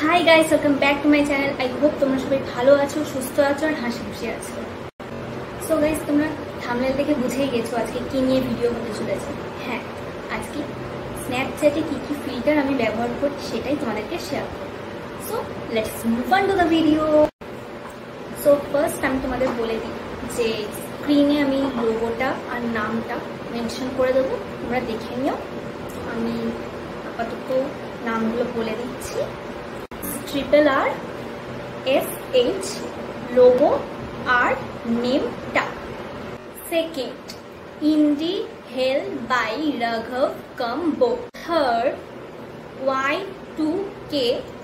Hi guys, welcome back to my channel. I hope তোমরা সবাই ভালো আছো, সুস্থ আছো আর হাসি খুশি আছো। সো গাইস, তোমরা থাম্বনেল দেখে বুঝেই গেছো আজকে কি নিয়ে ভিডিও হতে চলেছে। হ্যাঁ, আজকে স্ন্যাপচ্যাটে কি কি ফিল্টার আমি ব্যবহার করি সেটাই তোমাদেরকে শেয়ার করব। So let's move on to the video. So first আমি তোমাদের বলে দিই যে স্ক্রিনে আমি লোগোটা আর নামটা মেনশন করে দেবো, তোমরা দেখে নিও। আমি আপাতত নামগুলো বলে দিচ্ছি। RRSH logo আর নেমটা। Second, Indie Hell by Raghav Kambo। Third, Y2K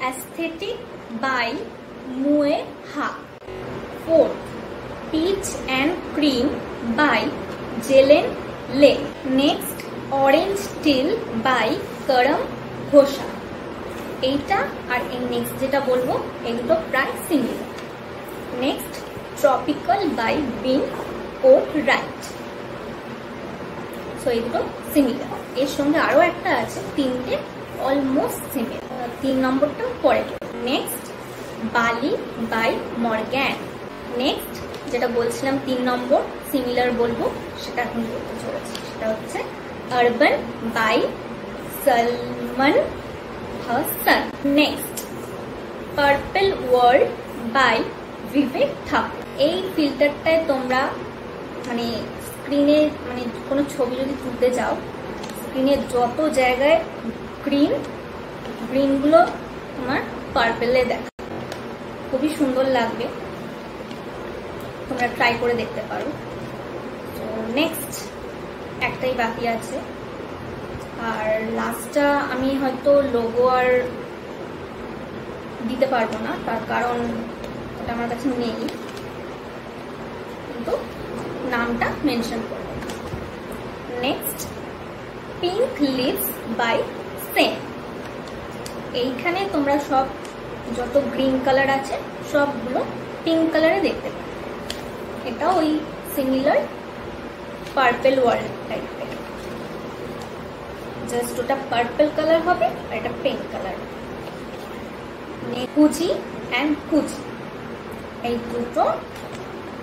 Aesthetic by Mue Ha। Fourth, Peach and Cream by Jelen Le। Next, Orange Till by Karam Ghosha। এইটা আর এই নেক্সট যেটা বলবো এই দুটো প্রায় সিমিলার। নেক্সট, ট্রপিক্যাল বাই বিন কোট রাইট। সো এই দুটো সিমিলার। এর সঙ্গে আরো একটা আছে, তিনটে অলমোস্ট সিমিলার। 3 নম্বরটা পরে। নেক্সট, বালি বাই মর্গ্যান। নেক্সট যেটা বলছিলাম 3 নম্বর সিমিলার বলবো, সেটা এখন বলতে চলেছি। সেটা হচ্ছে urban by Salman Hasan. Next, purple world by Bibek Thakur. এই ফিল্টারটায় তোমরা মানে স্ক্রিনে মানে কোনো ছবি যদি তুলতে যাও, স্ক্রিনে যত জায়গায় গ্রিনগুলো তোমার পার্পেলে দেখা, খুবই সুন্দর লাগবে, তোমরা ট্রাই করে দেখতে পারো। তো নেক্সট একটাই বাকি আছে, আর লাস্টটা আমি হয়তো লোগো আর দিতে পারবো না, তার কারণ ওটা আমার কাছে নেই, কিন্তু নামটা মেনশন করবো। Next, pink leaves by Sen. এইখানে তোমরা সব যত গ্রিন কালার আছে সবগুলো পিঙ্ক কালারে দেখতে পাবে। এটা ওই সিমিলার পার্পল ওয়ার্ল্ড টাইপের, জাস্ট ওটা পার্পল কালার হবে আর এটা পিঙ্ক কালার। কুচি অ্যান্ড কুচি, এই দুটো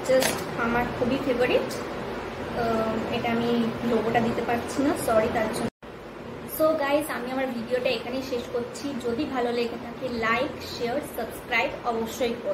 জাস্ট আমার খুবই ফেভারিট। এটা আমি লোগোটা দিতে পারছি না, সরি তার জন্য। সো গাইস, আমি আমার ভিডিওটা এখানেই শেষ করছি। যদি ভালো লেগে থাকে লাইক, শেয়ার, সাবস্ক্রাইব অবশ্যই করো।